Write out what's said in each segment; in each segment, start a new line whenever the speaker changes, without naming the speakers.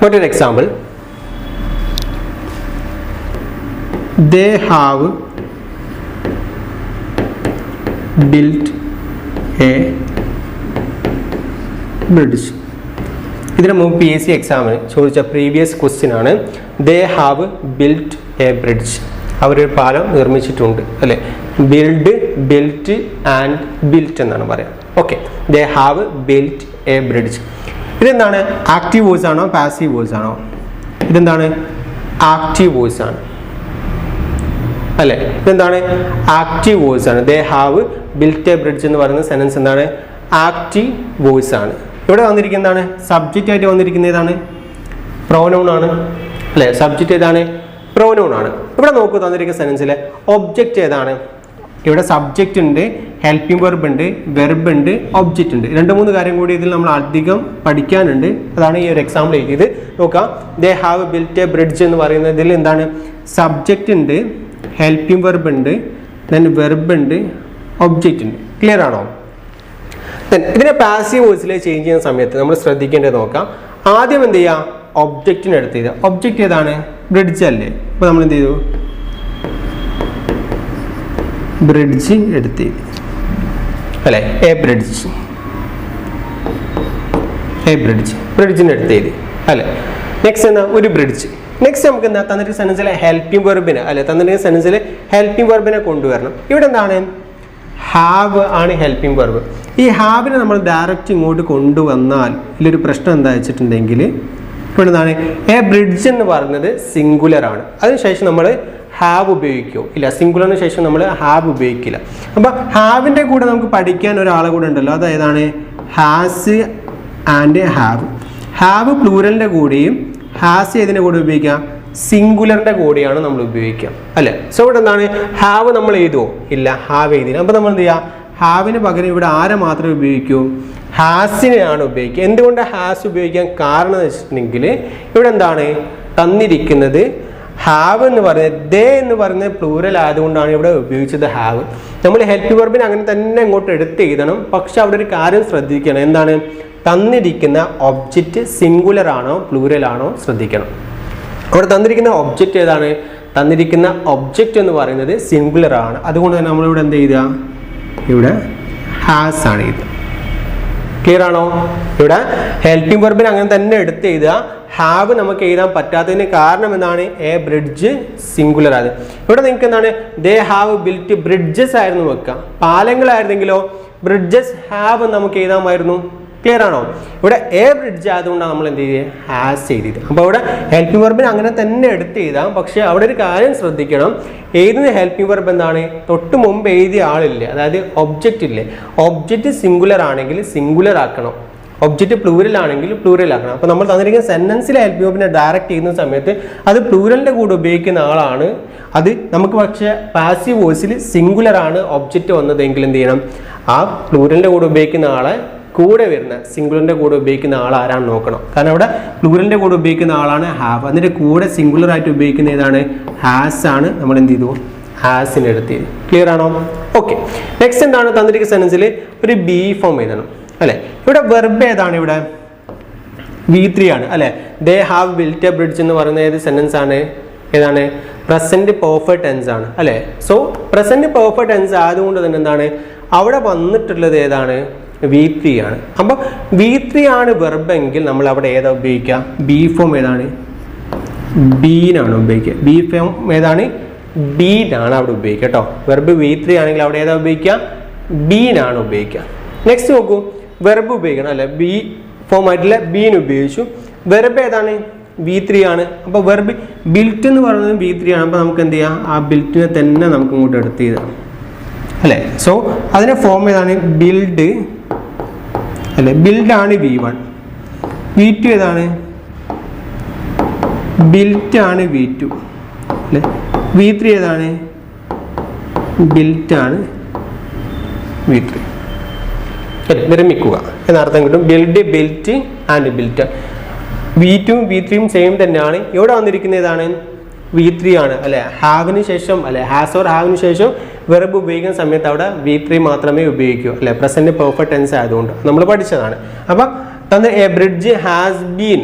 Note an example. They have built a bridge. ഇതിന് മുമ്പ് PSC എക്സാമിന് ചോദിച്ച പ്രീവിയസ് ക്വസ്റ്റ്യൻ ആണ്. They have built a bridge. അവരൊരു പാലം നിർമ്മിച്ചിട്ടുണ്ട് അല്ലേ. ബിൽഡ്, ബിൽറ്റ് ആൻഡ് ബിൽറ്റ് എന്നാണ് പറയാം. Okay, they have built a bridge. ഇതെന്താണ്? ആക്റ്റീവ് വോയിസ് ആണോ പാസീവ് വോയിസ് ആണോ? ഇതെന്താണ്? ആക്റ്റീവ് വോയിസ് ആണ് അല്ലേ. ഇതെന്താണ്? ആക്റ്റീവ് വോയിസ് ആണ്. ദേ ഹാവ് ബിൽറ്റ് എ ബ്രിഡ്ജ് എന്ന് പറയുന്ന സെൻറ്റൻസ് എന്താണ്? ആക്റ്റീവ് വോയിസ് ആണ്. ഇവിടെ വന്നിരിക്കുന്നതാണ് സബ്ജക്റ്റ് ആയിട്ട് വന്നിരിക്കുന്നത് ഏതാണ്? പ്രോനൗൺ ആണ് അല്ലേ. സബ്ജക്റ്റ് ഏതാണ്? പ്രോനൗൺ ആണ്. ഇവിടെ നോക്കൂ, തന്നിരിക്കുന്ന സെൻറ്റൻസിലെ ഒബ്ജക്റ്റ് ഏതാണ്? ഇവിടെ സബ്ജക്റ്റ് ഉണ്ട്, ഹെൽപ്പിംഗ് വെർബ് ഉണ്ട്, വെർബ് ഉണ്ട്, ഒബ്ജക്റ്റ് ഉണ്ട്. 2-3 കാര്യം കൂടി ഇതിൽ നമ്മൾ അധികം പഠിക്കാനുണ്ട്. അതാണ് ഈ ഒരു എക്സാമ്പിൾ എഴുതിയത്. നോക്കാം, ദേ ഹാവ് ബിൽറ്റ് എ ബ്രിഡ്ജ് എന്ന് പറയുന്നതിൽ എന്താണ്? സബ്ജക്റ്റ് ഉണ്ട്, ഹെൽപ്പിംഗ് വെർബ് ഉണ്ട്, ദെൻ വെർബ് ഉണ്ട്, ഒബ്ജക്റ്റ് ഉണ്ട്. ക്ലിയർ ആണോ? ഇതിനെ പാസീവ് വോയിസിൽ ചേഞ്ച് ചെയ്യുന്ന സമയത്ത് നമ്മൾ ശ്രദ്ധിക്കേണ്ടത് നോക്കാം. ആദ്യം എന്ത് ചെയ്യുക? ഒബ്ജക്റ്റിന് എടുത്ത് ചെയ്ത്. ഒബ്ജക്റ്റ് ഏതാണ്? ബ്രിഡ്ജ് അല്ലേ. അപ്പോൾ നമ്മൾ എന്ത് ചെയ്തു? ബ്രിഡ്ജ് എടുത്ത് അല്ലേ. എ ബ്രിഡ്ജ്, എ ബ്രിഡ്ജ്, ബ്രിഡ്ജിന് എടുത്ത് ചെയ്ത് അല്ലേ. നെക്സ്റ്റ് എന്താ? ഒരു ബ്രിഡ്ജ്. നെക്സ്റ്റ് നമുക്ക് എന്താ? തന്നിട്ട് സെൻറ്റൻസിലെ ഹെൽപ്പിംഗ് വെർബിനെ അല്ലെ, തന്നിട്ട് സെൻറ്റൻസിൽ ഹെൽപ്പിംഗ് വെർബിനെ കൊണ്ടുവരണം. ഇവിടെ എന്താണ്? ഹാവ് ആണ് ഹെൽപ്പിംഗ് വെർബ്. ഈ ഹാവിനെ നമ്മൾ ഡയറക്റ്റ് ഇങ്ങോട്ട് കൊണ്ടുവന്നാൽ ഇതിലൊരു പ്രശ്നം എന്താ വെച്ചിട്ടുണ്ടെങ്കിൽ ഇവിടെ എന്താണ്? എ ബ്രിഡ്ജ് എന്ന് പറയുന്നത് സിംഗുലർ ആണ്. അതിനുശേഷം നമ്മൾ ഹാവ് ഉപയോഗിക്കുമോ? ഇല്ല. സിംഗുലറിന് ശേഷം നമ്മൾ ഹാവ് ഉപയോഗിക്കില്ല. അപ്പോൾ ഹാവിൻ്റെ കൂടെ നമുക്ക് പഠിക്കാൻ ഒരാളെ കൂടെ ഉണ്ടല്ലോ, അതായതാണ് ഹാസ് ആൻഡ് ഹാവ്. ഹാവ് പ്ലൂരലിൻ്റെ കൂടെയും ഹാസ് ഏതിൻ്റെ കൂടെ ഉപയോഗിക്കാം? സിംഗുലറിൻ്റെ കൂടെയാണ് നമ്മൾ ഉപയോഗിക്കുക അല്ലേ. സോ ഇവിടെ എന്താണ്? ഹാവ് നമ്മൾ എഴുതുമോ? ഇല്ല, ഹാവ് എഴുതില്ല. അപ്പോൾ നമ്മൾ എന്ത് ചെയ്യുക? ഹാവിന് പകരം ഇവിടെ ആരെ മാത്രമേ ഉപയോഗിക്കൂ? ഹാസിനെയാണ് ഉപയോഗിക്കുക. എന്തുകൊണ്ട് ഹാസ് ഉപയോഗിക്കാൻ കാരണം എന്ന് വെച്ചിട്ടുണ്ടെങ്കിൽ ഇവിടെ എന്താണ് തന്നിരിക്കുന്നത്? ഹാവ് എന്ന് പറയുന്നത് ദേ എന്ന് പറയുന്നത് പ്ലൂരൽ ആയതുകൊണ്ടാണ് ഇവിടെ ഉപയോഗിച്ചത് ഹാവ്. നമ്മൾ ഹെൽപ്പ് വെർബിനെ അങ്ങനെ തന്നെ ഇങ്ങോട്ട് എടുത്ത് എഴുതണം. പക്ഷെ അവിടെ ഒരു കാര്യം ശ്രദ്ധിക്കണം. എന്താണ്? തന്നിരിക്കുന്ന ഒബ്ജക്റ്റ് സിംഗുലർ ആണോ പ്ലൂരൽ ആണോ ശ്രദ്ധിക്കണം. അവിടെ തന്നിരിക്കുന്ന ഒബ്ജക്റ്റ് ഏതാണ്? തന്നിരിക്കുന്ന ഒബ്ജക്റ്റ് എന്ന് പറയുന്നത് സിംഗുലർ ആണ്. അതുകൊണ്ട് തന്നെ നമ്മളിവിടെ എന്ത് ചെയ്യുക? ഇവിടെ ഹാസ് ആണ് എഴുതുക. ക്ലിയർ ആണോ? ഇവിടെ ഹെൽപ്പിംഗ് വെർബിനെ അങ്ങനെ തന്നെ എടുത്ത് എഴുതുക. ഹാവ് നമുക്ക് എഴുതാൻ പറ്റാത്തതിന് കാരണം എന്താണ്? എ ബ്രിഡ്ജ് സിംഗുലർ ആണ്. ഇവിടെ നിങ്ങൾക്ക് എന്താണ്? ദേ ഹാവ് ബിൽറ്റ് ബ്രിഡ്ജസ് ആയിരുന്നു വെക്കുക. പാലങ്ങളായിരുന്നെങ്കിലോ ബ്രിഡ്ജസ് ഹാവ് നമുക്ക് എഴുതാമായിരുന്നു. ക്ലിയർ ആണോ? ഇവിടെ എ ബ്രിഡ്ജ് ആയതുകൊണ്ടാണ് നമ്മൾ എന്ത് ചെയ്തത്? ഹാസ് ചെയ്തത്. അപ്പോൾ ഇവിടെ ഹെൽപ്പിംഗ് വെർബിനെ അങ്ങനെ തന്നെ എടുത്ത് എഴുതാം. പക്ഷെ അവിടെ ഒരു കാര്യം ശ്രദ്ധിക്കണം. എഴുതുന്ന ഹെൽപ്പിംഗ് വെർബ് എന്താണ്? തൊട്ട് മുമ്പ് എഴുതിയ ആളില്ലേ, അതായത് ഒബ്ജക്റ്റ് ഇല്ലേ, ഒബ്ജക്റ്റ് സിംഗുലർ ആണെങ്കിൽ സിംഗുലർ ആക്കണം, ഒബ്ജക്റ്റ് പ്ലൂരൽ ആണെങ്കിൽ പ്ലൂരൽ ആക്കണം. അപ്പോൾ നമ്മൾ തന്നിരിക്കുന്ന സെന്റൻസിലെ ഹെൽപ്പിംഗ് വെർബിനെ ഡയറക്റ്റ് ചെയ്യുന്ന സമയത്ത് അത് പ്ലൂരലിൻ്റെ കൂടെ ഉപയോഗിക്കുന്ന ആളാണ്. അത് നമുക്ക് പക്ഷേ പാസീവ് വോയിസിൽ സിംഗുലർ ആണ് ഒബ്ജക്റ്റ് വന്നതെങ്കിൽ എന്ത് ചെയ്യണം? ആ പ്ലൂരലിൻ്റെ കൂടെ ഉപയോഗിക്കുന്ന ആളെ കൂടെ വരുന്ന സിംഗുലറിൻ്റെ കൂടെ ഉപയോഗിക്കുന്ന ആൾ ആരാണെന്ന് നോക്കണം. കാരണം അവിടെ പ്ലൂരലിൻ്റെ കൂടെ ഉപയോഗിക്കുന്ന ആളാണ് ഹാവ്. അതിൻ്റെ കൂടെ സിംഗുലർ ആയിട്ട് ഉപയോഗിക്കുന്ന ഏതാണ്? ഹാസ് ആണ്. നമ്മൾ എന്ത് ചെയ്തു? ഹാസിന് എടുത്ത് ചെയ്തു. ക്ലിയർ ആണോ? ഓക്കെ. നെക്സ്റ്റ് എന്താണ്? തന്നിരിക്കുന്ന സെൻറ്റൻസിൽ ഒരു ബി ഫോം എഴുതണം അല്ലേ. ഇവിടെ വെർബ് ഏതാണ്? ഇവിടെ V3 ആണ് അല്ലേ. ദേ ഹാവ് ബിൽറ്റ് എ ബ്രിഡ്ജ് എന്ന് പറയുന്ന ഏത് സെൻറ്റൻസ് ആണ്? ഏതാണ്? പ്രസന്റ് പെർഫെക്റ്റ് ടെൻസ് ആണ് അല്ലേ. സോ പ്രസന്റ് പെർഫെക്റ്റ് ടെൻസ് ആയതുകൊണ്ട് തന്നെ എന്താണ് അവിടെ വന്നിട്ടുള്ളത്? ഏതാണ്? V3 ആണ്. അപ്പോൾ V3 ആണ് വെർബ് എങ്കിൽ നമ്മൾ അവിടെ ഏതാ ഉപയോഗിക്കുക? ബി ഫോം ഏതാണ്? ബീനാണ് ഉപയോഗിക്കുക. ബി ഫോം ഏതാണ്? ബീനാണ് അവിടെ ഉപയോഗിക്കുക കേട്ടോ. വെർബ് V3 ആണെങ്കിൽ അവിടെ ഏതാ ഉപയോഗിക്കുക? ബീനാണ് ഉപയോഗിക്കുക. നെക്സ്റ്റ് നോക്കൂ, വെർബ് ഉപയോഗിക്കണം അല്ലേ. ബി ഫോം ആയിട്ടുള്ള ബീൻ ഉപയോഗിച്ചു. വെർബ് ഏതാണ്? V3 ആണ്. അപ്പോൾ വെർബ് ബിൽറ്റ് എന്ന് പറയുന്നത് V3 ആണ്. അപ്പോൾ നമുക്ക് എന്ത് ചെയ്യാം? ആ ബിൽറ്റിനെ തന്നെ നമുക്ക് ഇങ്ങോട്ട് എടുത്ത് ചെയ്താൽ അല്ലേ. സോ അതിൻ്റെ ഫോം ഏതാണ്? ബിൽഡ് അല്ലേ. ബിൽഡാണ് V1. V2 ഏതാണ്? ബിൽറ്റ് ആണ് V2 അല്ലേ. V3 ഏതാണ്? ബിൽറ്റ് ആണ് V3 അല്ലേ. വിരമിക്കുക എന്നർത്ഥം കിട്ടും. Build, built and built. V2 V3 same തന്നെയാണ്. ഇവിടെ വന്നിരിക്കുന്ന ഏതാണ്? V3 ആണ് അല്ലെ. ഹാവിന് ശേഷം അല്ലെ, ഹാസ് ഓർ ഹാവിന് ശേഷം വെർബ് ഉപയോഗിക്കുന്ന സമയത്ത് അവിടെ V3 മാത്രമേ ഉപയോഗിക്കൂ അല്ലെ. പ്രസന്റ് പെർഫെക്റ്റ് ടെൻസ് ആയതുകൊണ്ട് നമ്മൾ പഠിച്ചതാണ്. അപ്പം തന്ന A bridge has been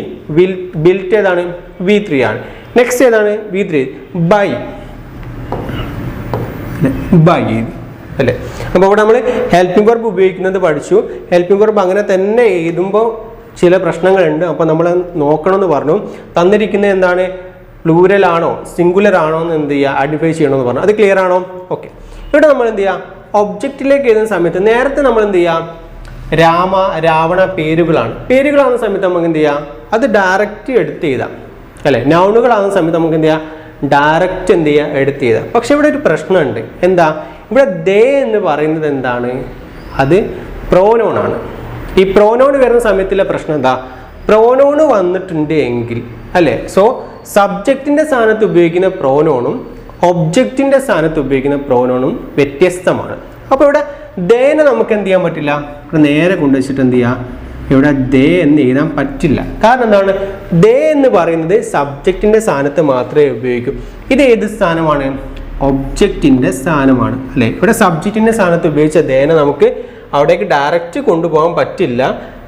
built ഏതാണ് V3 ആണ്. നെക്സ്റ്റ് ഏതാണ് V3 ബൈ അല്ലേ. അപ്പോൾ ഇവിടെ നമ്മൾ ഹെൽപ്പിംഗ് വെർബ് ഉപയോഗിക്കുന്നത് പഠിച്ചു. ഹെൽപ്പിംഗ് വെർബ് അങ്ങനെ തന്നെ എഴുതുമ്പോൾ ചില പ്രശ്നങ്ങളുണ്ട്. അപ്പോൾ നമ്മൾ നോക്കണമെന്ന് പറഞ്ഞു. തന്നിരിക്കുന്നത് എന്താണ്, പ്ലൂരൽ ആണോ സിംഗുലർ ആണോ എന്ന് എന്ത് ചെയ്യുക, ഐഡന്റിഫൈ ചെയ്യണമെന്ന് പറഞ്ഞു. അത് ക്ലിയർ ആണോ? ഓക്കെ. ഇവിടെ നമ്മൾ എന്ത് ചെയ്യുക, ഒബ്ജക്റ്റിലേക്ക് എഴുതുന്ന സമയത്ത് നേരത്തെ നമ്മൾ എന്ത് ചെയ്യുക, രാമ രാവണ പേരുകളാകുന്ന സമയത്ത് നമുക്ക് എന്ത് ചെയ്യാം, അത് ഡയറക്റ്റ് എടുത്ത് എഴുതാം അല്ലെ. നൗണുകളാകുന്ന സമയത്ത് നമുക്ക് എന്ത് ചെയ്യാം, ഡയറക്റ്റ് എന്ത് ചെയ്യുക, എടുത്ത് എഴുതാം. പക്ഷെ ഇവിടെ ഒരു പ്രശ്നമുണ്ട്. എന്താ, ഇവിടെ ദേ എന്ന് പറയുന്നത് എന്താണ്, അത് പ്രോനോൺ ആണ്. ഈ പ്രോനോൺ വരുന്ന സമയത്തുള്ള പ്രശ്നം എന്താ, പ്രോനോൺ വന്നിട്ടുണ്ട് എങ്കിൽ അല്ലെ, സോ സബ്ജക്റ്റിന്റെ സ്ഥാനത്ത് ഉപയോഗിക്കുന്ന പ്രോനോണും ഒബ്ജക്റ്റിന്റെ സ്ഥാനത്ത് ഉപയോഗിക്കുന്ന പ്രോനോണും വ്യത്യസ്തമാണ്. അപ്പോൾ ഇവിടെ ദേനെ നമുക്ക് എന്ത് ചെയ്യാൻ പറ്റില്ല, ഇവിടെ നേരെ കൊണ്ടുവച്ചിട്ട് എന്ത് ചെയ്യാം, ഇവിടെ ദേ എന്ന് എഴുതാൻ പറ്റില്ല. കാരണം എന്താണ്, ദേ എന്ന് പറയുന്നത് സബ്ജക്റ്റിന്റെ സ്ഥാനത്ത് മാത്രമേ ഉപയോഗിക്കൂ. ഇത് ഏത് സ്ഥാനമാണ്, ഒബ്ജക്റ്റിന്റെ സ്ഥാനമാണ് അല്ലെ. ഇവിടെ സബ്ജക്റ്റിന്റെ സ്ഥാനത്ത് ഉപയോഗിച്ച ദേനെ നമുക്ക് അവിടേക്ക് ഡയറക്റ്റ് കൊണ്ടുപോകാൻ പറ്റില്ല.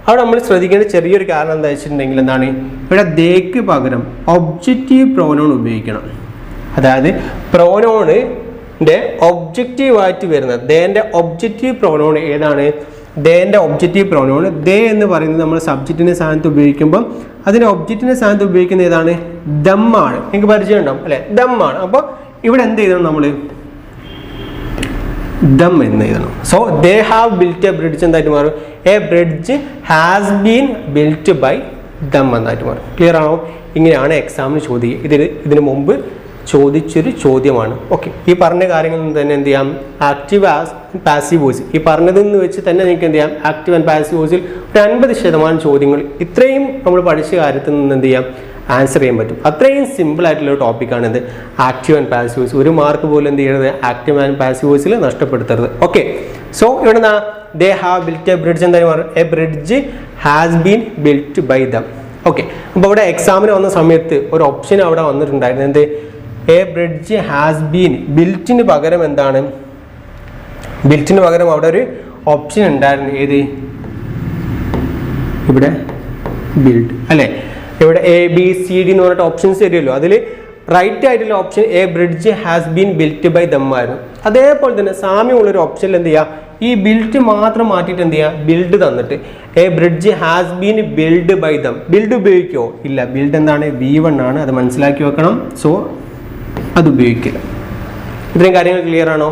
അവിടെ നമ്മൾ ശ്രദ്ധിക്കേണ്ട ചെറിയൊരു കാരണം എന്താ വെച്ചിട്ടുണ്ടെങ്കിൽ എന്താണ്, ഇവിടെ ദേക്ക് പകരം ഒബ്ജക്റ്റീവ് പ്രോനോൺ ഉപയോഗിക്കണം. അതായത് പ്രോനോണിന്റെ ഒബ്ജക്റ്റീവായിട്ട് വരുന്നത് ദേന്റെ ഒബ്ജക്റ്റീവ് പ്രോനോൺ ഏതാണ്, ദേന്റെ ഒബ്ജക്റ്റീവ് പ്രോനോൺ ദേ എന്ന് പറയുന്നത് നമ്മൾ സബ്ജക്റ്റിന്റെ സ്ഥാനത്ത് ഉപയോഗിക്കുമ്പോൾ അതിന്റെ ഒബ്ജക്റ്റിന്റെ സ്ഥാനത്ത് ഉപയോഗിക്കുന്ന ഏതാണ്, ദമ്മാണ്. നിങ്ങൾക്ക് പരിചയം ഉണ്ടാവും അല്ലെ, ദമ്മാണ്. അപ്പോൾ ഇവിടെ എന്ത് ചെയ്യണം, നമ്മൾ ദം എന്ന് എഴുതണം. So they have built a bridge എന്തായിട്ട് മാറും, a bridge has been built by them എന്നായിട്ട് മാറും. ക്ലിയർ ആണോ? ഇങ്ങനെയാണ് എക്സാമിന് ചോദിക്കുക. ഇതിന് മുമ്പ് ചോദിച്ചൊരു ചോദ്യമാണ്. ഓക്കെ. ഈ പറഞ്ഞ കാര്യങ്ങളിൽ തന്നെ എന്ത് ചെയ്യാം, ആക്റ്റീവ് പാസീവ് വോയിസ് ഈ പറഞ്ഞതെന്ന് വെച്ച് തന്നെ നിങ്ങൾക്ക് എന്ത് ചെയ്യാം, ആക്റ്റീവ് ആൻഡ് പാസീവ് വോയിസിൽ ഒരു 50% ചോദ്യങ്ങൾ ഇത്രയും നമ്മൾ പഠിച്ച കാര്യത്തിൽ നിന്ന് എന്ത് ചെയ്യാം, ആൻസർ ചെയ്യാൻ പറ്റും. അത്രയും സിമ്പിൾ ആയിട്ടുള്ള ഒരു ടോപ്പിക്കാണ് ഇത് ആക്റ്റീവ് ആൻഡ് പാസീവ് വോയിസ്. ഒരു മാർക്ക് പോലും എന്ത് ചെയ്യരുത്, ആക്റ്റീവ് ആൻഡ് പാസീവ് വോയിസിൽ നഷ്ടപ്പെടുത്തരുത്. ഓക്കെ. സോ ഇവിടെ they have built a bridge എന്തായാലും പറയും, a bridge has been built by them. Okay. അപ്പോൾ ഇവിടെ എക്സാമിന് വന്ന സമയത്ത് ഒരു ഓപ്ഷൻ അവിടെ വന്നിട്ടുണ്ടായിരുന്നു, എന്ത്, എ ബ്രിഡ്ജ് ഹാസ് ബീൻ. ബിൽറ്റിന് പകരം എന്താണ്, ബിൽറ്റിന് പകരം അവിടെ ഒരു ഓപ്ഷൻ ഉണ്ടായിരുന്നു. ഏത്, ഇവിടെ ബിൽഡ് അല്ലെ. ഇവിടെ ABCD എന്ന് പറഞ്ഞിട്ട് ഓപ്ഷൻസ് തരുമല്ലോ, അതിൽ റൈറ്റ് ആയിട്ടുള്ള option a bridge has been built by them ആയിരുന്നു. അതേപോലെ തന്നെ സാമ്യമുള്ളൊരു ഓപ്ഷനിൽ എന്ത് ചെയ്യുക, ഈ ബിൽറ്റ് മാത്രം മാറ്റിയിട്ട് എന്ത് ചെയ്യുക, ബിൽഡ് തന്നിട്ട് a bridge has been build by them. Build ഉപയോഗിക്കുമോ? ഇല്ല. ബിൽഡ് എന്താണ്, V1 ആണ്. അത് മനസ്സിലാക്കി വെക്കണം. സോ അത് ഉപയോഗിക്കില്ല. ഇത്രയും കാര്യങ്ങൾ ക്ലിയർ ആണോ?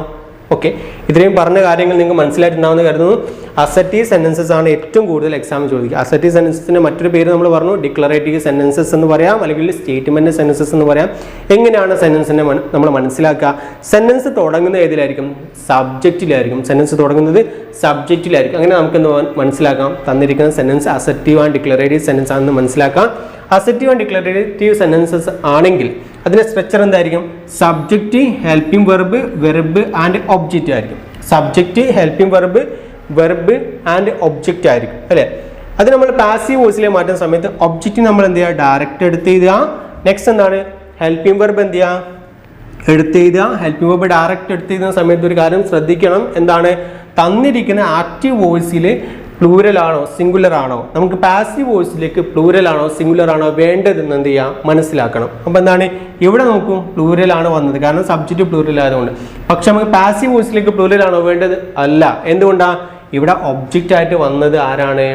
ഓക്കെ. ഇത്രയും പറഞ്ഞ കാര്യങ്ങൾ നിങ്ങൾക്ക് മനസ്സിലായിട്ടുണ്ടാവുമെന്ന് കരുതുന്നു. അസർട്ടീവ് സെന്റൻസസ് ആണ് ഏറ്റവും കൂടുതൽ എക്സാം ചോദിക്കുക. അസർട്ടീവ് സെന്റൻസസിന്റെ മറ്റൊരു പേര് നമ്മൾ പറഞ്ഞു, ഡിക്ലറേറ്റീവ് സെന്റൻസസ് എന്ന് പറയാം, അല്ലെങ്കിൽ സ്റ്റേറ്റ്മെന്റ് സെന്റൻസസ് എന്ന് പറയാം. എങ്ങനെയാണ് സെന്റൻസിനെ നമ്മൾ മനസ്സിലാക്കുക? സെന്റൻസ് തുടങ്ങുന്നത് ഏതിലായിരിക്കും, സബ്ജക്റ്റിലായിരിക്കും. സെന്റൻസ് തുടങ്ങുന്നത് സബ്ജക്റ്റിലായിരിക്കും. അങ്ങനെ നമുക്ക് മനസ്സിലാക്കാം തന്നിരിക്കുന്ന sentence assertive and declarative sentence ആണെന്ന് മനസ്സിലാക്കാം. അസർട്ടീവ് ആൻഡ് ഡിക്ലറേറ്റീവ് സെന്റൻസസ് ആണെങ്കിൽ അതിന്റെ സ്ട്രക്ചർ എന്തായിരിക്കും, subject, helping verb, verb and object ആയിരിക്കും. Subject, helping verb, verb and object ആയിരിക്കും അല്ലെ. അത് നമ്മൾ പാസീവ് വോയിസിലേക്ക് മാറ്റുന്ന സമയത്ത് ഒബ്ജക്റ്റ് നമ്മൾ എന്ത് ചെയ്യുക, ഡയറക്റ്റ് എടുത്ത് എഴുതുക. നെക്സ്റ്റ് എന്താണ്, ഹെൽപ്പിംഗ് വെർബ് എന്ത് ചെയ്യുക, എടുത്ത് എഴുതുക. ഹെൽപ്പിംഗ് വെർബ് ഡയറക്റ്റ് എടുത്ത് എഴുതുന്ന സമയത്ത് ഒരു കാര്യം ശ്രദ്ധിക്കണം, എന്താണ്, തന്നിരിക്കുന്ന ആക്റ്റീവ് വോയിസിൽ പ്ലൂരൽ ആണോ സിംഗുലർ ആണോ, നമുക്ക് പാസീവ് വോയിസിലേക്ക് പ്ലൂരൽ ആണോ സിംഗുലർ ആണോ വേണ്ടതെന്ന് എന്ത് ചെയ്യാം, മനസ്സിലാക്കണം. അപ്പോൾ എന്താണ്, ഇവിടെ നോക്കും പ്ലൂരൽ ആണ് വന്നത്, കാരണം സബ്ജക്റ്റ് പ്ലൂരൽ ആയതുകൊണ്ട്. പക്ഷെ നമുക്ക് പാസീവ് വോയിസിലേക്ക് പ്ലൂരൽ ആണോ വേണ്ടത്? അല്ല. എന്തുകൊണ്ടാണ്, ഇവിടെ ഒബ്ജക്റ്റ് ആയിട്ട് വന്നത് ആരാണ്,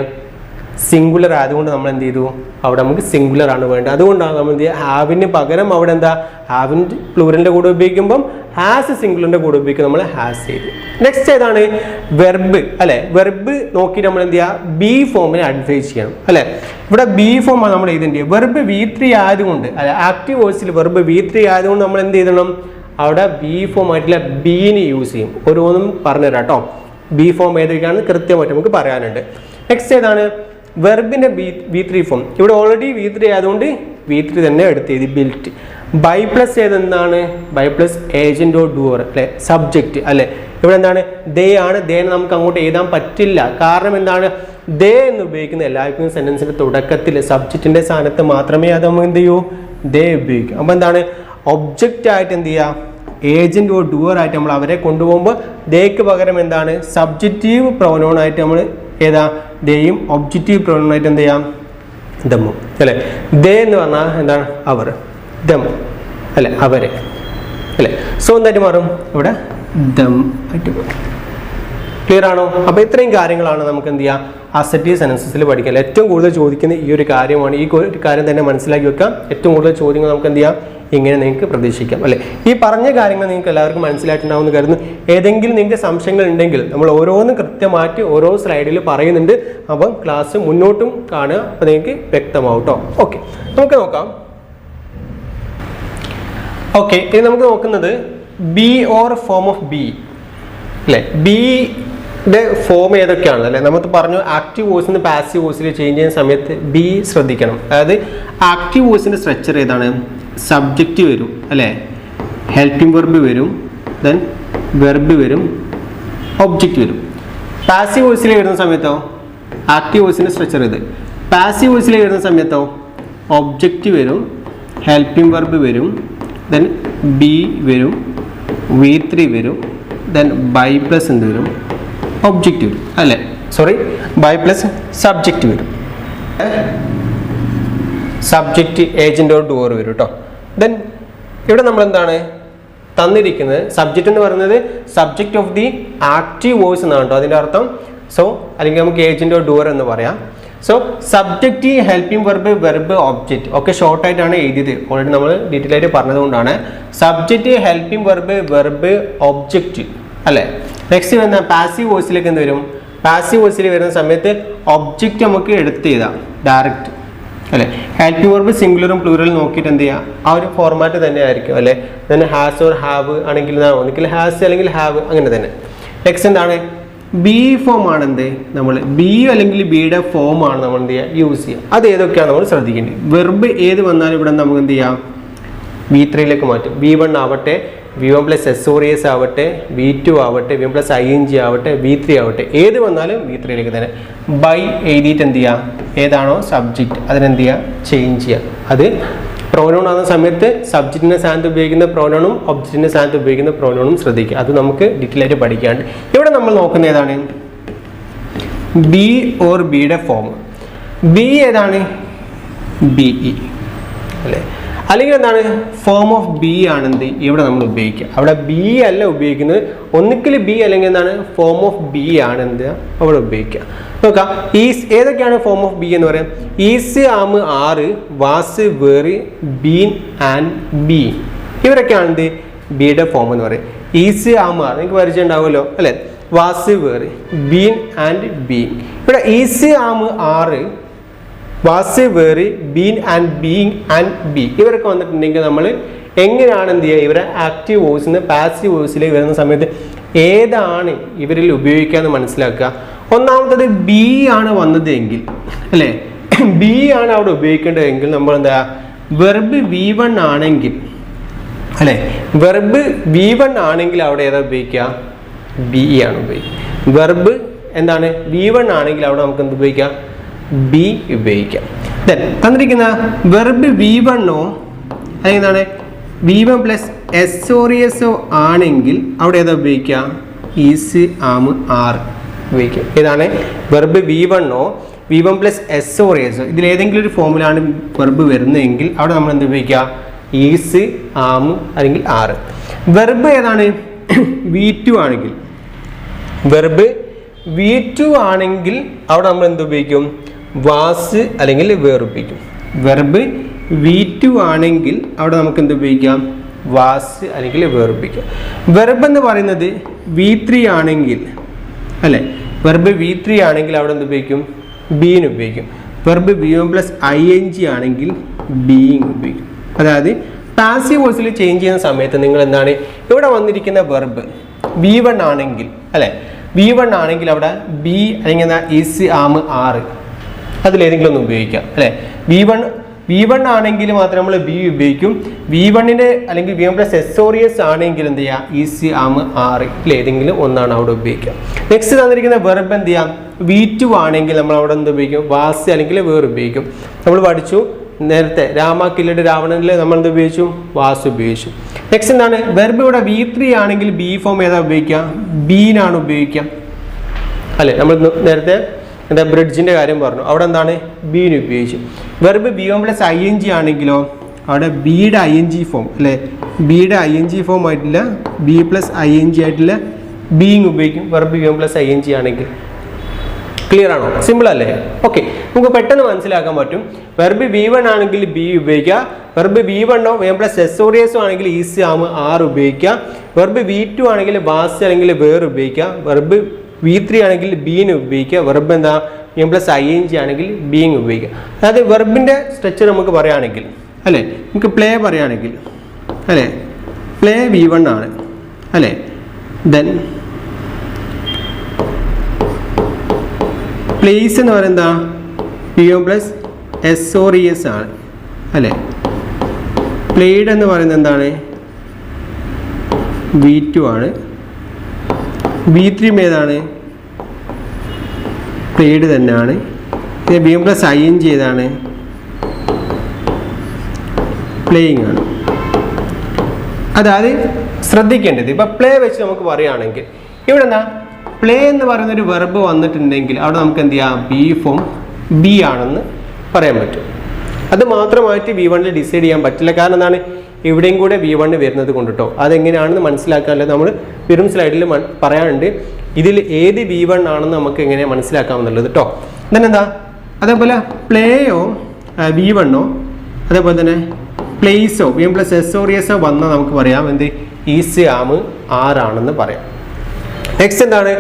സിംഗുലർ ആയതുകൊണ്ട് നമ്മൾ എന്ത് ചെയ്തു, അവിടെ നമുക്ക് സിംഗുലർ ആണ് വേണ്ടത്. അതുകൊണ്ടാണ് നമ്മൾ എന്ത് ചെയ്യുക, ഹാവിന് പകരം അവിടെ എന്താ, ഹാവിൻ്റെ പ്ലൂരലിൻ്റെ കൂടെ ഉപയോഗിക്കുമ്പം ഹാസ് സിംഗുലറിൻ്റെ കൂടെ ഉപയോഗിക്കും, നമ്മൾ ഹാസ് ചെയ്തു. നെക്സ്റ്റ് ഏതാണ്, വെർബ് അല്ലെ. വെർബ് നോക്കി നമ്മൾ എന്ത് ചെയ്യുക, ബി ഫോമിനെ ഐഡന്റിഫൈ ചെയ്യണം അല്ലെ. ഇവിടെ ബി ഫോം ആണ് നമ്മൾ എഴുതേണ്ടത്. വെർബ് V3 ആയതുകൊണ്ട് അല്ലെ, ആക്റ്റീവ് വോയിസിൽ വെർബ് V3 ആയതുകൊണ്ട് നമ്മൾ എന്ത് ചെയ്യണം, അവിടെ ബി ഫോം ആയിട്ടുള്ള ബീന് യൂസ് ചെയ്യും. ഓരോന്നും പറഞ്ഞുതരാം കേട്ടോ. ബി ഫോം ഏതൊക്കെയാണെന്ന് കൃത്യമായിട്ട് നമുക്ക് പറയാനുണ്ട്. നെക്സ്റ്റ് ഏതാണ്, വെർബിന്റെ V3 ഫോം. ഇവിടെ ഓൾറെഡി V3 ആയതുകൊണ്ട് V3 തന്നെ എടുത്ത് എഴുതി, ബിൽറ്റ്. ബൈ പ്ലസ് ഏതെന്താണ്, by plus agent or doer അല്ലെ, സബ്ജക്റ്റ് അല്ലെ. ഇവിടെ എന്താണ്, ദേ ആണ്. ദേനെ നമുക്ക് അങ്ങോട്ട് എഴുതാൻ പറ്റില്ല. കാരണം എന്താണ്, ദേ എന്ന് ഉപയോഗിക്കുന്ന എല്ലാവർക്കും സെന്റൻസിന്റെ തുടക്കത്തിൽ സബ്ജക്റ്റിന്റെ സ്ഥാനത്ത് മാത്രമേ അത് നമ്മൾ എന്ത് ചെയ്യൂ, ദേ ഉപയോഗിക്കും. അപ്പൊ എന്താണ്, ഒബ്ജക്റ്റ് ആയിട്ട് എന്ത് ചെയ്യുക, ഏജന്റ് ഓർ ഡൂവർ ആയിട്ട് നമ്മൾ അവരെ കൊണ്ടുപോകുമ്പോൾ ദേക്ക് പകരം എന്താണ്, സബ്ജക്റ്റീവ് പ്രൊനൗൺ ആയിട്ട് നമ്മൾ ഏതാ ദേയും ഒബ്ജക്റ്റീവ് പ്രൊനൗണായിട്ട് എന്ത് ചെയ്യാം ദമ്മും അല്ലേ. ദേ എന്ന് പറഞ്ഞാൽ എന്താണ് അവർ, ദം അല്ലെ അവര് അല്ലെ. സോ എന്തായിട്ട് മാറും ഇവിടെ ദം ആയിട്ട് മാറും. ക്ലിയർ ആണോ? അപ്പോൾ ഇത്രയും കാര്യങ്ങളാണ് നമുക്ക് എന്ത് ചെയ്യാം അസർട്ടീവ് സെന്റൻസസിൽ പഠിക്കാൻ. ഏറ്റവും കൂടുതൽ ചോദിക്കുന്ന ഈ ഒരു കാര്യമാണ്. ഈ ഒരു കാര്യം തന്നെ മനസ്സിലാക്കി വെക്കാം. ഏറ്റവും കൂടുതൽ ചോദ്യങ്ങൾ നമുക്ക് എന്ത് ചെയ്യാം ഇങ്ങനെ നിങ്ങൾക്ക് പ്രതീക്ഷിക്കാം അല്ലേ. ഈ പറഞ്ഞ കാര്യങ്ങൾ നിങ്ങൾക്ക് എല്ലാവർക്കും മനസ്സിലായിട്ടുണ്ടാവുമെന്ന് കരുതുന്നു. ഏതെങ്കിലും നിങ്ങൾക്ക് സംശയങ്ങൾ ഉണ്ടെങ്കിൽ നമ്മൾ ഓരോന്നും കൃത്യമായിട്ട് ഓരോ സ്ലൈഡിൽ പറയുന്നുണ്ട്. അപ്പം ക്ലാസ് മുന്നോട്ടും കാണുക, അപ്പോൾ നിങ്ങൾക്ക് വ്യക്തമാവും കേട്ടോ. ഓക്കെ, നമുക്ക് നോക്കാം. ഓക്കെ, ഇനി നമുക്ക് നോക്കുന്നത് B or form of B അല്ലേ. ബിയുടെ ഫോം ഏതൊക്കെയാണ് അല്ലേ. നമുക്ക് പറഞ്ഞു ആക്റ്റീവ് വോയിസിൽ നിന്ന് പാസീവ് വോയിസിൽ ചേഞ്ച് ചെയ്യുന്ന സമയത്ത് ബി ശ്രദ്ധിക്കണം. അതായത് ആക്റ്റീവ് വോയിസിൻ്റെ സ്ട്രക്ചർ ഏതാണ്? സബ്ജക്റ്റ് വരും അല്ലേ, ഹെൽപ്പിംഗ് വെർബ് വരും, ദെൻ വെർബ് വരും, ഒബ്ജക്റ്റ് വരും. പാസീവ് വോയിസിൽ വരുന്ന സമയത്തോ ആക്റ്റീവ് വോയിസിൻ്റെ സ്ട്രക്ചർ ഇത്. പാസീവ് വോയിസിൽ വരുന്ന സമയത്തോ ഒബ്ജക്റ്റ് വരും, ഹെൽപ്പിംഗ് വെർബ് വരും, ദെൻ ബി വരും, V3 വരും, ദെൻ ബൈ പ്ലസ് എന്ത് വരും ഒബ്ജക്റ്റ് വരും അല്ലേ. സോറി, ബൈ പ്ലസ് സബ്ജക്റ്റ് വരും. സബ്ജക്റ്റ് ഏജന്റ് ഓർ ഡൂവർ വരും കേട്ടോ. ദെൻ ഇവിടെ നമ്മൾ എന്താണ് തന്നിരിക്കുന്നത്? സബ്ജക്റ്റ് എന്ന് പറയുന്നത് subject of the active voice എന്നാണ് കേട്ടോ അതിൻ്റെ അർത്ഥം. സോ അല്ലെങ്കിൽ നമുക്ക് ഏജന്റ് ഓർ ഡൂവർ എന്ന് പറയാം. So subject, helping verb, verb, object ഒക്കെ ഷോർട്ട് ആയിട്ടാണ് എഴുതിയത്. ഓൾറെഡി നമ്മൾ ഡീറ്റെയിൽ ആയിട്ട് പറഞ്ഞതുകൊണ്ടാണ്. Subject, helping verb, verb, object അല്ലേ. നെക്സ്റ്റ് വരുന്ന പാസീവ് വോയിസിലേക്ക് എന്ത് വരും? പാസീവ് വോയിസിൽ വരുന്ന സമയത്ത് ഒബ്ജക്റ്റ് നമുക്ക് എടുത്ത് ചെയ്താൽ ഡയറക്റ്റ് അല്ലേ. ഹെൽപ്പിംഗ് വെർബ് സിംഗുലറും പ്ലൂറലും നോക്കിയിട്ട് എന്ത് ചെയ്യുക ആ ഒരു ഫോർമാറ്റ് തന്നെ ആയിരിക്കും അല്ലേ. then ഹാസ് ഓർ ഹാവ് ആണെങ്കിൽ ഒന്നിക്കൽ ഹാസ് അല്ലെങ്കിൽ ഹാവ് അങ്ങനെ തന്നെ. നെക്സ്റ്റ് എന്താണ്? ബി ഫോം ആണ് എന്ത് നമ്മൾ ബി അല്ലെങ്കിൽ ബിയുടെ ഫോം ആണ് നമ്മൾ എന്ത് ചെയ്യുക യൂസ് ചെയ്യുക. അത് ഏതൊക്കെയാണ് നമ്മൾ ശ്രദ്ധിക്കേണ്ടത്. വെർബ് ഏത് വന്നാലും ഇവിടെ നമുക്ക് എന്ത് ചെയ്യാം V3 മാറ്റും. V1 ആവട്ടെ, V1 പ്ലസ് SORS ആവട്ടെ, V2 ആവട്ടെ, V1 പ്ലസ് ING ആവട്ടെ, V3 ആവട്ടെ, ഏത് വന്നാലും V3 തന്നെ ബൈ എഴുതിയിട്ട് എന്ത് ചെയ്യുക ഏതാണോ സബ്ജക്റ്റ് അതിനെന്ത് ചെയ്യുക ചേഞ്ച് ചെയ്യുക. അത് പ്രോനൗൺ ആകുന്ന സമയത്ത് സബ്ജക്റ്റിൻ്റെ സ്ഥാനത്ത് ഉപയോഗിക്കുന്ന പ്രോനൗണും ഒബ്ജക്റ്റിൻ്റെ സ്ഥാനത്ത് ഉപയോഗിക്കുന്ന പ്രോനൗണും ശ്രദ്ധിക്കുക. അത് നമുക്ക് ഡീറ്റെയിൽ ആയിട്ട് പഠിക്കാണ്ട്. ഇവിടെ നമ്മൾ നോക്കുന്ന ഏതാണ്? ബി ഓർ ബിയുടെ ഫോം. ബി ഏതാണ്? BE അല്ലേ. അല്ലെങ്കിൽ എന്താണ് ഫോം ഓഫ് ബി ആണെന്ത് ഇവിടെ നമ്മൾ ഉപയോഗിക്കുക. അവിടെ ബി അല്ല ഉപയോഗിക്കുന്നത്, ഒന്നിക്കൽ ബി അല്ലെങ്കിൽ എന്താണ് ഫോം ഓഫ് ബി ആണ് എന്ത് അവിടെ ഉപയോഗിക്കുക. നോക്കാം ഈസ് ഏതൊക്കെയാണ് ഫോം ഓഫ് ബി എന്ന് പറയാം. Is, am, are, was, were, been and B ഇവരൊക്കെയാണ് എന്ത് ബിയുടെ ഫോം എന്ന് പറയും. ഈസ്, ആം, ആറ് നിങ്ങൾക്ക് പരിചയം ഉണ്ടാവുമല്ലോ അല്ലെ. Was, were, been and been. ഇവിടെ is, am, are, was, were, been and being and be ഇവരൊക്കെ വന്നിട്ടുണ്ടെങ്കിൽ നമ്മൾ എങ്ങനെയാണ് എന്ത് ചെയ്യുക ഇവരെ ആക്റ്റീവ് വോയിസിൽ നിന്ന് പാസീവ് വോയിസിലേക്ക് വരുന്ന സമയത്ത് ഏതാണ് ഇവരിൽ ഉപയോഗിക്കാമെന്ന് മനസ്സിലാക്കുക. ഒന്നാമത്തത് ബി ആണ് വന്നത് എങ്കിൽ അല്ലേ, ബി ആണ് അവിടെ ഉപയോഗിക്കേണ്ടതെങ്കിൽ നമ്മൾ എന്താ വെർബ് V1 ആണെങ്കിൽ അല്ലേ, വെർബ് V1 ആണെങ്കിൽ അവിടെ ഏതാ ഉപയോഗിക്കുക ബി ആണ് ഉപയോഗിക്കുക. വെർബ് എന്താണ് V1 ആണെങ്കിൽ അവിടെ നമുക്ക് എന്ത് ഉപയോഗിക്കാം ബി ഉപയോഗിക്കാം. ദെൻ തന്നിരിക്കുന്ന വെർബ് V1 അല്ലെങ്കിൽ എന്താണ് V1 പ്ലസ് SORS ആണെങ്കിൽ അവിടെ ഏതാ ഉപയോഗിക്കുക ഈസ്, ആം, ആർ ഉപയോഗിക്കുക. ഇതാണ് verb V1 V1 plus SORS ഇതിലേതെങ്കിലും ഒരു ഫോമിലാണ് വെർബ് വരുന്നതെങ്കിൽ അവിടെ നമ്മൾ എന്ത് ഉപയോഗിക്കുക ഈസ്, ആം അല്ലെങ്കിൽ ആർ. വെർബ് ഏതാണ് V2 ആണെങ്കിൽ, വെർബ് V2 ആണെങ്കിൽ അവിടെ നമ്മൾ എന്ത് ഉപയോഗിക്കും വാസ് അല്ലെങ്കിൽ വേർ ഉപയോഗിക്കും. വെർബ് V2 ആണെങ്കിൽ അവിടെ നമുക്ക് എന്ത് ഉപയോഗിക്കാം വാസ് അല്ലെങ്കിൽ വേർ ഉപയോഗിക്കാം. വെർബ് എന്ന് പറയുന്നത് V3 ആണെങ്കിൽ അല്ലേ, വെർബ് V3 ആണെങ്കിൽ അവിടെ എന്ത് ഉപയോഗിക്കും ബീൻ ഉപയോഗിക്കും. വെർബ് V1 പ്ലസ് ING ആണെങ്കിൽ ബീയിങ് ഉപയോഗിക്കും. അതായത് പാസീവ് വോയിസിൽ ചേഞ്ച് ചെയ്യുന്ന സമയത്ത് നിങ്ങൾ എന്താണ് ഇവിടെ വന്നിരിക്കുന്ന വെർബ് V1 ആണെങ്കിൽ അല്ലേ, V1 ആണെങ്കിൽ അവിടെ ബി അല്ലെങ്കിൽ എന്താ ഈസ്, ആം, ആറ് അതിലേതെങ്കിലും ഒന്ന് ഉപയോഗിക്കാം അല്ലേ. V1 ആണെങ്കിൽ മാത്രം നമ്മൾ ബി ഉപയോഗിക്കും. V1 അല്ലെങ്കിൽ V1 പ്ലസ് SORS ആണെങ്കിൽ എന്ത് ചെയ്യാം ഈസ്, ആം, ആറ് ഇതിലേതെങ്കിലും ഒന്നാണ് അവിടെ ഉപയോഗിക്കുക. നെക്സ്റ്റ് തന്നിരിക്കുന്ന വെർബ് എന്ത് ചെയ്യാം V2 ആണെങ്കിൽ നമ്മൾ അവിടെ എന്ത് ഉപയോഗിക്കും വാസ് അല്ലെങ്കിൽ വേർ ഉപയോഗിക്കും. നമ്മൾ പഠിച്ചു നേരത്തെ രാമ കില്ലഡ് രാവണനിൽ നമ്മൾ എന്ത് ഉപയോഗിച്ചു വാസ് ഉപയോഗിച്ചു. നെക്സ്റ്റ് എന്താണ് വെർബ് ഇവിടെ V3 ആണെങ്കിൽ ബി ഫോം ഏതാ ഉപയോഗിക്കുക ബീനാണ് ഉപയോഗിക്കുക അല്ലെ. നമ്മൾ നേരത്തെ എന്താ ബ്രിഡ്ജിൻ്റെ കാര്യം പറഞ്ഞു. അവിടെ എന്താണ് ബീന് ഉപയോഗിച്ചു. വെർബ് B1 പ്ലസ് ING ആണെങ്കിലോ അവിടെ ബിയുടെ ING ഫോം അല്ലേ, ബിയുടെ ING ഫോം ആയിട്ടില്ല, ബി പ്ലസ് ING ആയിട്ടില്ല ബീങ് ഉപയോഗിക്കും വെർബ് B1 പ്ലസ് ING ആണെങ്കിൽ. ക്ലിയർ ആണോ? സിമ്പിൾ അല്ലേ? ഓക്കെ, നമുക്ക് പെട്ടെന്ന് മനസ്സിലാക്കാൻ പറ്റും. വെർബ് B1 ആണെങ്കിൽ ബി ഉപയോഗിക്കുക, verb B1 V1 plus SOS ആണെങ്കിൽ ഈസ് ആം ആർ ഉപയോഗിക്കുക, വെർബ് B2 ആണെങ്കിൽ വാസ് അല്ലെങ്കിൽ വേർ ഉപയോഗിക്കുക, വെർബ് V3 ആണെങ്കിൽ ബീന് ഉപയോഗിക്കുക, വെർബ് എന്താ V1 പ്ലസ് ING ആണെങ്കിൽ ബീങ് ഉപയോഗിക്കുക. അതായത് വെർബിൻ്റെ സ്ട്രക്ചർ നമുക്ക് പറയുകയാണെങ്കിൽ അല്ലേ, നമുക്ക് പ്ലേ പറയുകയാണെങ്കിൽ അല്ലേ, പ്ലേ V1 ആണ് അല്ലേ, ദെൻ പ്ലേസ് എന്ന് പറയുന്നത് എന്താ V1 പ്ലസ് SOS ആണ് അല്ലേ, പ്ലേഡ് എന്ന് പറയുന്നത് എന്താണ് V2 ആണ്, V3 ഏതാണ് പ്ലേഡ് തന്നെയാണ്, V1 പ്ലസ് ING ഏതാണ് പ്ലേയിങ് ആണ്. അതായത് ശ്രദ്ധിക്കേണ്ടത് ഇപ്പം പ്ലേ വെച്ച് നമുക്ക് പറയുകയാണെങ്കിൽ ഇവിടെ എന്താ പ്ലേ എന്ന് പറയുന്ന ഒരു വെർബ് വന്നിട്ടുണ്ടെങ്കിൽ അവിടെ നമുക്ക് എന്ത് ചെയ്യാം ബി ഫോം ബി ആണെന്ന് പറയാൻ പറ്റും. അത് മാത്രമായിട്ട് V1 ഡിസൈഡ് ചെയ്യാൻ പറ്റില്ല. കാരണം എന്താണ് ഇവിടെയും കൂടെ V1 വരുന്നത് കൊണ്ട് കേട്ടോ. അതെങ്ങനെയാണെന്ന് മനസ്സിലാക്കാനല്ല നമ്മൾ വരും സ്ലൈഡിൽ പറയാനുണ്ട്. ഇതിൽ ഏത് V1 ആണെന്ന് നമുക്ക് എങ്ങനെ മനസ്സിലാക്കാമെന്നുള്ളത് കേട്ടോ. എന്താ അതേപോലെ പ്ലേയോ V1 അതേപോലെ തന്നെ പ്ലേസോ V1 പ്ലസ് SOS വന്നാൽ നമുക്ക് പറയാം എന്ത് ഈസ് ആം ആറാണെന്ന് പറയാം. നെക്സ്റ്റ് എന്താണ്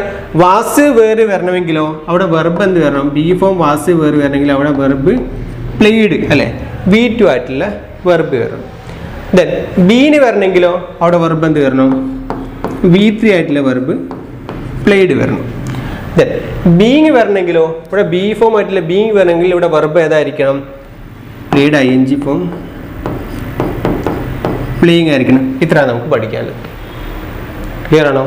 വാസ് വേറ് വരണമെങ്കിലോ അവിടെ വെർബ് എന്ത് വരണം ബി ഫോം വാസ് വേറ് വരണമെങ്കിൽ അവിടെ വെർബ് പ്ലേഡ് അല്ലേ V2 ആയിട്ടുള്ള വെർബ് വരണം. ദെൻ ബീന് വരണമെങ്കിലോ അവിടെ വെർബ് എന്ത് വരണം V3 ആയിട്ടുള്ള വെർബ് പ്ലേഡ് വരണം. ദെൻ ബീങ് വരണമെങ്കിലോ ഇവിടെ ബി ഫോം ആയിട്ടുള്ള ബീങ് വരണമെങ്കിൽ ഇവിടെ വെർബ് ഏതായിരിക്കണം പ്ലേഡ് ING ഫോം പ്ലേയിങ് ആയിരിക്കണം. ഇത്രയാണ് നമുക്ക് പഠിക്കാനുള്ളത്. ക്ലിയർ ആണോ?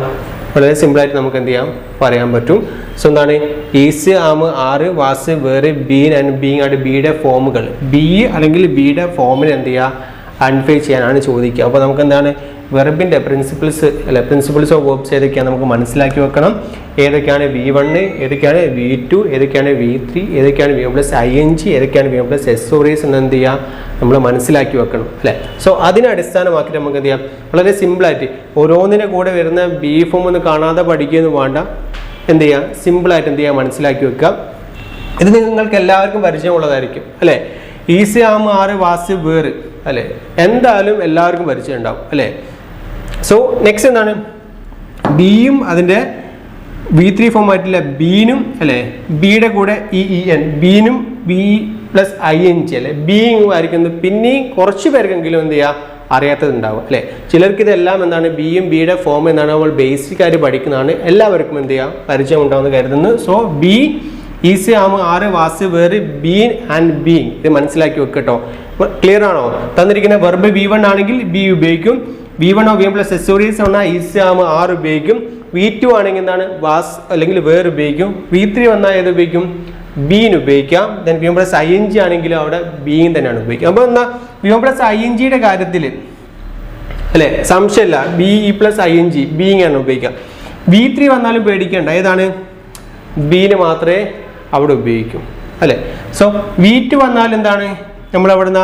വളരെ സിമ്പിളായിട്ട് നമുക്ക് എന്ത് ചെയ്യാം പറയാൻ പറ്റും. സോ എന്താണ് ഈസ് ആം ആറ് വാസ് വേറെ ബീൻ ആൻഡ് ബീങ് ആയിട്ട് ബിയുടെ ഫോമുകൾ ബി അല്ലെങ്കിൽ ബിയുടെ ഫോമിന് എന്ത് ചെയ്യുക അൺഫൈ ചെയ്യാനാണ് ചോദിക്കുക. അപ്പോൾ നമുക്ക് എന്താണ് വെർബിൻ്റെ പ്രിൻസിപ്പിൾസ് പ്രിൻസിപ്പിൾസ് ഓഫ് വേർബ്സ് ഏതൊക്കെയാണ് നമുക്ക് മനസ്സിലാക്കി വെക്കണം. ഏതൊക്കെയാണ് V1, ഏതൊക്കെയാണ് V2, ഏതൊക്കെയാണ് V3, ഏതൊക്കെയാണ് V1 പ്ലസ് ING, ഏതൊക്കെയാണ് V1 പ്ലസ് SOS എന്ന് എന്ത് ചെയ്യുക നമ്മൾ മനസ്സിലാക്കി വെക്കണം അല്ലേ. സോ അതിനെ അടിസ്ഥാനമാക്കിയിട്ട് നമുക്ക് എന്ത് ചെയ്യാം വളരെ സിമ്പിളായിട്ട് ഓരോന്നിൻ്റെ കൂടെ വരുന്ന ബി ഫോം ഒന്ന് കാണാതെ പഠിക്കുകയെന്ന് വേണ്ട, എന്ത് ചെയ്യുക സിമ്പിളായിട്ട് എന്ത് ചെയ്യുക മനസ്സിലാക്കി വെക്കുക. ഇത് നിങ്ങൾക്ക് എല്ലാവർക്കും പരിചയമുള്ളതായിരിക്കും അല്ലേ. ഈസ് ആം ആറ് വാസ് വേറ് അല്ലേ, എന്തായാലും എല്ലാവർക്കും പരിചയം ഉണ്ടാവും അല്ലേ. സോ നെക്സ്റ്റ് എന്താണ് ബിയും അതിൻ്റെ V3 ഫോം ആയിട്ടില്ല ബീനും അല്ലേ, ബിയുടെ കൂടെ EEN ബീനും B പ്ലസ് ING അല്ലേ ബീങ് ആയിരിക്കുന്നത്. പിന്നെയും കുറച്ച് പേർക്കെങ്കിലും എന്ത് ചെയ്യുക അറിയാത്തതുണ്ടാവും അല്ലേ. ചിലർക്ക് ഇതെല്ലാം എന്താണ് ബിയും ബിയുടെ ഫോം എന്താണ് നമ്മൾ ബേസിക് ആയിട്ട് പഠിക്കുന്നതാണ്. എല്ലാവർക്കും എന്ത് ചെയ്യാം പരിചയം ഉണ്ടാവുമെന്ന് കരുതുന്നു. So B is am are was were been and being ഇത് മനസ്സിലാക്കി വെക്കട്ടോ. ക്ലിയർ ആണോ? തന്നിരിക്കുന്ന വെർബ് V1 ആണെങ്കിൽ ബി ഉപയോഗിക്കും, V1 V1 പ്ലസ് SOS വന്നാൽ ഈസ് ആം ആർ ഉപയോഗിക്കും, V2 ആണെങ്കിൽ എന്താണ് വാസ് അല്ലെങ്കിൽ വേർ ഉപയോഗിക്കും, V3 വന്നാൽ ഏത് ഉപയോഗിക്കും ബീൻ ഉപയോഗിക്കാം. ദെൻ V1 പ്ലസ് ING ആണെങ്കിലും അവിടെ ബീങ് തന്നെയാണ് ഉപയോഗിക്കുക. അപ്പോൾ എന്താ V1 പ്ലസ് INGയുടെ കാര്യത്തിൽ അല്ലേ സംശയമില്ല BE പ്ലസ് ING ബീങ് ആണ് ഉപയോഗിക്കുക. V3 വന്നാലും പേടിക്കേണ്ട, ഏതാണ് ബീന് മാത്രമേ അവിടെ ഉപയോഗിക്കും അല്ലേ. സോ V2 വന്നാൽ എന്താണ് നമ്മൾ അവിടെ നിന്ന്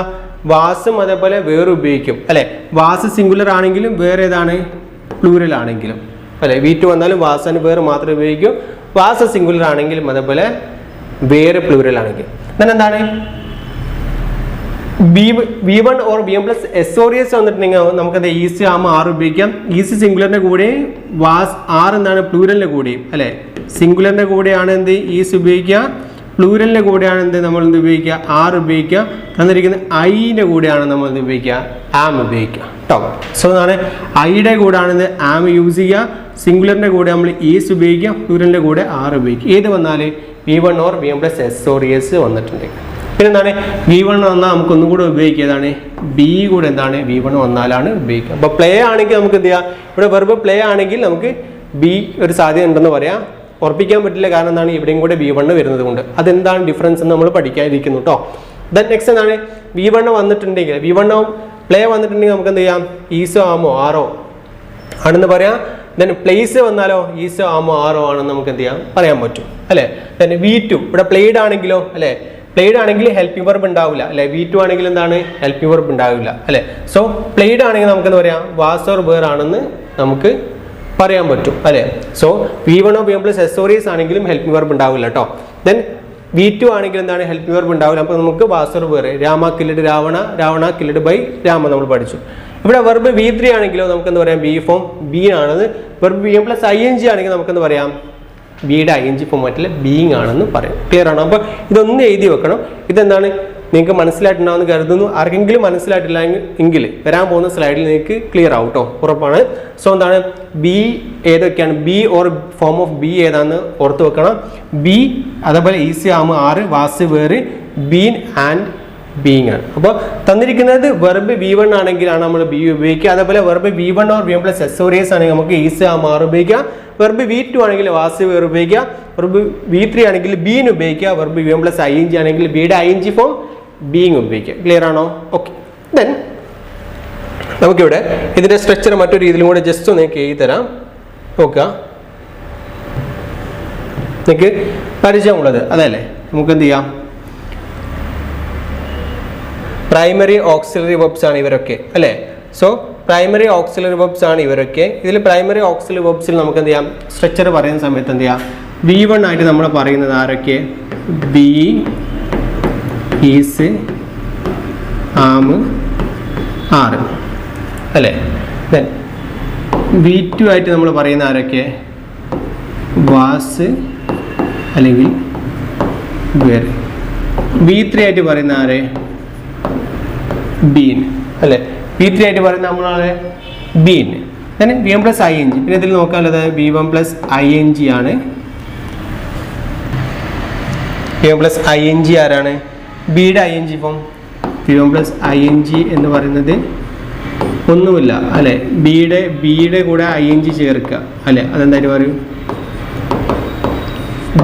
വാസും അതേപോലെ വേറെ ഉപയോഗിക്കും അല്ലേ. വാസ് സിംഗുലർ ആണെങ്കിലും വേറെ ഏതാണ് പ്ലൂരൽ ആണെങ്കിലും അല്ലേ. V2 വന്നാലും വാസന് വേറെ മാത്രമേ ഉപയോഗിക്കും, വാസ സിംഗുലർ ആണെങ്കിലും അതേപോലെ വേറെ പ്ലൂരൽ ആണെങ്കിൽ. then എന്താണ് V1 or V1 plus SOS വന്നിട്ടുണ്ടെങ്കിൽ നമുക്ക് എന്താ ഈസ് ആം ആർ ഉപയോഗിക്കാം. ഈസ് സിംഗുലറിന്റെ കൂടെ വാസ് ആർ എന്താണ് പ്ലൂരലിന്റെ കൂടെയും അല്ലെ. സിംഗുലറിന്റെ കൂടെയാണ് എന്ത് ഈസ് ഉപയോഗിക്കുക, പ്ലൂരലിന്റെ കൂടെയാണ് എന്ത് നമ്മൾ എന്ത് ഉപയോഗിക്കുക ആർ ഉപയോഗിക്കുക. തന്നിരിക്കുന്ന ഐന്റെ കൂടെയാണ് നമ്മൾ എന്ത് ഉപയോഗിക്കുക ആം ഉപയോഗിക്കുക കേട്ടോ. സോ എന്താണ് ഐയുടെ കൂടെയാണ് എന്ത് ആം യൂസ് ചെയ്യുക, സിംഗുലറിന്റെ കൂടെ നമ്മൾ ഈസ് ഉപയോഗിക്കുക, പ്ലൂരലിന്റെ കൂടെ ആർ ഉപയോഗിക്കുക. ഏത് വന്നാൽ V1 or V1 plus SOS വന്നിട്ടുണ്ട്. പിന്നെ എന്താണ് V1 വന്നാൽ നമുക്ക് ഒന്നും കൂടെ ഉപയോഗിക്കുക, ഏതാണ് ബി കൂടെ എന്താണ് V1 വന്നാലാണ് ഉപയോഗിക്കുക. അപ്പോൾ പ്ലേ ആണെങ്കിൽ നമുക്ക് എന്ത് ചെയ്യാം, ഇവിടെ വെർബ് പ്ലേ ആണെങ്കിൽ നമുക്ക് ബി ഒരു സാധ്യത ഉണ്ടെന്ന് പറയാം. ഉറപ്പിക്കാൻ പറ്റില്ല, കാരണം എന്താണ് ഇവിടെയും കൂടെ V1 വരുന്നത് കൊണ്ട്. അതെന്താണ് ഡിഫറൻസ് എന്ന് നമ്മൾ പഠിക്കാതിരിക്കുന്നു കേട്ടോ. ദെൻ നെക്സ്റ്റ് എന്താണ് V1 വന്നിട്ടുണ്ടെങ്കിൽ V1 പ്ലേ വന്നിട്ടുണ്ടെങ്കിൽ നമുക്ക് എന്ത് ചെയ്യാം ഈസോ ആമോ ആറോ ആണെന്ന് പറയാം. ദെൻ പ്ലേസ് വന്നാലോ ഈസ് ആമോ ആറോ ആണെന്ന് നമുക്ക് എന്ത് ചെയ്യാം പറയാൻ പറ്റും അല്ലേ. ദെൻ V2 ഇവിടെ പ്ലേഡ് ആണെങ്കിലോ അല്ലേ, പ്ലേഡ് ആണെങ്കിൽ ഹെൽപ്പിംഗ് വെർബ് ഉണ്ടാവില്ല അല്ലെ. V2 ആണെങ്കിൽ എന്താണ് ഹെൽപ്പിംഗ് വെർബ് ഉണ്ടാവില്ല അല്ലെ. സോ പ്ലേഡ് ആണെങ്കിൽ നമുക്ക് എന്താ പറയാം വാസ് ഓർ വേർ ആണെന്ന് നമുക്ക് പറയാൻ പറ്റും അല്ലെ. So V1 of VM plus SORs ആണെങ്കിലും ഹെൽപ്പിംഗ് വെർബ് ഉണ്ടാവില്ല കേട്ടോ. ദെൻ V2 ആണെങ്കിൽ എന്താണ് ഹെൽപ്പിംഗ് വെർബ് ഉണ്ടാവില്ല. അപ്പോൾ നമുക്ക് was or were, Rama killed Ravana, Ravana killed by Rama നമ്മൾ പഠിച്ചു. ഇവിടെ വെർബ് V3 ആണെങ്കിലോ നമുക്ക് എന്താ പറയാം ബി ഫോം ബി ആണെന്ന്. വെർബ് VM പ്ലസ് ING ആണെങ്കിൽ നമുക്ക് എന്താ പറയാം ബിയുടെ ING ഫോമാറ്റിൽ ബീയിങ് ആണെന്ന് പറയും. ക്ലിയർ ആണോ? അപ്പോൾ ഇതൊന്ന് എഴുതി വെക്കണം. ഇതെന്താണ് നിങ്ങൾക്ക് മനസ്സിലായിട്ടുണ്ടാവുമെന്ന് കരുതുന്നു. ആർക്കെങ്കിലും മനസ്സിലായിട്ടില്ല എങ്കിൽ വരാൻ പോകുന്ന സ്ലൈഡിൽ നിങ്ങൾക്ക് ക്ലിയർ ആവും കേട്ടോ, ഉറപ്പാണ്. സോ എന്താണ് ബി ഏതൊക്കെയാണ്, B or form of B ഏതാണെന്ന് ഓർത്ത് വെക്കണം. ബി അതേപോലെ ഈസി ആമ് ആറ്, was were, been and being ആണ്. അപ്പോൾ തന്നിരിക്കുന്നത് വെർബ് V1 ആണെങ്കിലാണ് നമ്മൾ ബി ഉപയോഗിക്കുക. അതേപോലെ verb V1 or VM plus SORs ആണെങ്കിൽ നമുക്ക് ഈസി ആമ് ആറ് ഉപയോഗിക്കാം. വെർബ് V2 ആണെങ്കിൽ വാസ് വേർ ഉപയോഗിക്കുക. വെർബ് V3 ആണെങ്കിൽ ബീൻ ഉപയോഗിക്കുക. വെർബ് VM പ്ലസ് ING ആണെങ്കിൽ ബിയുടെ ING ഫോം ബീയിങ് ഉപയോഗിക്കുക. ക്ലിയർ ആണോ? ഓക്കെ. ദെൻ നമുക്കിവിടെ ഇതിന്റെ സ്ട്രക്ചർ മറ്റൊരു രീതിയിലും കൂടെ ജസ്റ്റ് ഒന്ന് നിങ്ങൾക്ക് എഴുതി തരാം. നോക്കുക, നിങ്ങൾക്ക് പരിചയമുള്ളത് അതല്ലേ. നമുക്ക് എന്ത് ചെയ്യാം, പ്രൈമറി ഓക്സിലറി വെർബ്സ് ആണ് ഇവരൊക്കെ അല്ലേ. സോ പ്രൈമറി ഓക്സിലറി വെർബ്സ് ആണ് ഇവരൊക്കെ. ഇതിൽ പ്രൈമറി ഓക്സിലറി വെർബ്സിൽ നമുക്ക് എന്ത് ചെയ്യാം സ്ട്രക്ചർ പറയുന്ന സമയത്ത് എന്ത് ചെയ്യാം V1 ആയിട്ട് നമ്മൾ പറയുന്നത് ആരൊക്കെ, ബി, ഈസ്, ആം, ആറ് അല്ലേ. ദെൻ V2 ആയിട്ട് നമ്മൾ പറയുന്ന ആരൊക്കെ, വാസ് അല്ലെങ്കിൽ വേർ. V3 ആയിട്ട് പറയുന്ന ആരെ, ബീൻ അല്ലേ. V3 ആയിട്ട് പറയുന്ന നമ്മളാണ് been. then VM plus ING. പിന്നെ ഇതിൽ നോക്കാനുള്ളത് V1 പ്ലസ് ING ആണ്. VM പ്ലസ് ING ആരാണ്, ബിയുടെ ING form. VM plus ING എന്ന് പറയുന്നത് ഒന്നുമില്ല അല്ലെ, ബിയുടെ കൂടെ ING ചേർക്കുക അല്ലെ, അതെന്തായിട്ട് പറയും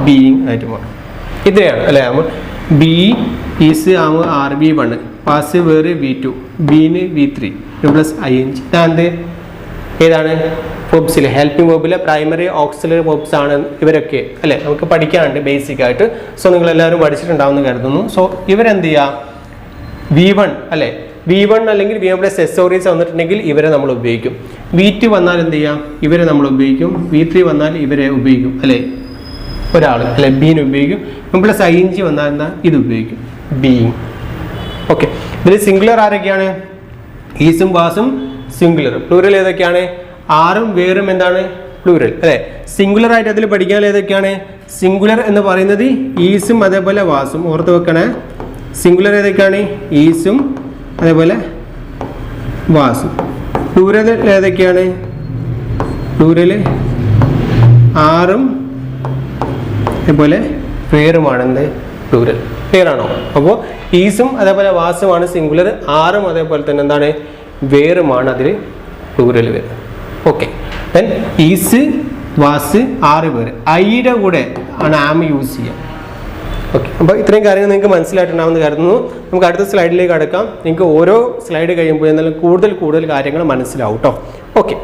ബീയിങ് ആയിട്ട് മാറും. ഇത്രയാണ് അല്ലെ. Be is am are, V1 was were V2, been V3, plus ING. ഇതാന്ത് ഏതാണ് വെർബ്സിലെ ഹെൽപ്പിംഗ് വെർബിലെ പ്രൈമറി ഓക്സിലറി വെർബ്സ് ആണ് ഇവരൊക്കെ അല്ലെ. നമുക്ക് പഠിക്കാനുണ്ട് ബേസിക് ആയിട്ട്. സോ നിങ്ങൾ എല്ലാവരും പഠിച്ചിട്ടുണ്ടാവുമെന്ന് കരുതുന്നു. സോ ഇവരെന്ത് ചെയ്യുക V1 അല്ലെ, V1 അല്ലെങ്കിൽ VM പ്ലസ് SORs വന്നിട്ടുണ്ടെങ്കിൽ ഇവരെ നമ്മൾ ഉപയോഗിക്കും. V2 വന്നാൽ എന്ത് ചെയ്യാം ഇവരെ നമ്മൾ ഉപയോഗിക്കും. V3 വന്നാൽ ഇവരെ ഉപയോഗിക്കും അല്ലെ, ഒരാൾ അല്ലെ ബീൻ ഉപയോഗിക്കും. പ്ലസ് ING വന്നാൽ എന്താ ഇത് ഉപയോഗിക്കും ബീയിങ്. ഓക്കെ. ഇതിൽ സിംഗുലർ ആരൊക്കെയാണ്, ഈസും വാസും സിംഗുലർ. പ്ലൂറൽ ഏതൊക്കെയാണ്, ആറും വേറും എന്താണ് പ്ലൂറൽ അല്ലെ. സിംഗുലർ ആയിട്ട് അതിൽ പഠിക്കാൻ ഏതൊക്കെയാണ്, സിംഗുലർ എന്ന് പറയുന്നത് ഈസും അതേപോലെ വാസും ഓർത്ത് വെക്കണേ. സിംഗുലർ ഏതൊക്കെയാണ്, ഈസും അതേപോലെ വാസും. പ്ലൂറൽ ഏതൊക്കെയാണ്, പ്ലൂറൽ ആറും അതേപോലെ വേറുമാണെന്ന് പ്ലൂറൽ. ക്ലിയർ ആണോ? അപ്പോൾ ഈസും അതേപോലെ വാസുമാണ് സിംഗുലർ, ആറും അതേപോലെ തന്നെ എന്താണ് വേറുമാണ് അതിൽ പ്ലൂറൽ വരുന്നത്. ഓക്കെ. ദെൻ ഈസ്, വാസ്, ആറ് പേര്, ഐയുടെ കൂടെ ആണ് ആം യൂസ് ചെയ്യുക. ഓക്കെ. അപ്പോൾ ഇത്രയും കാര്യങ്ങൾ നിങ്ങൾക്ക് മനസ്സിലായിട്ടുണ്ടാവുമെന്ന് കരുതുന്നു. നമുക്ക് അടുത്ത സ്ലൈഡിലേക്ക് കടക്കാം. നിങ്ങൾക്ക് ഓരോ സ്ലൈഡ് കഴിയുമ്പോൾ എന്നാലും കൂടുതൽ കാര്യങ്ങൾ മനസ്സിലാവും കേട്ടോ. ഓക്കെ.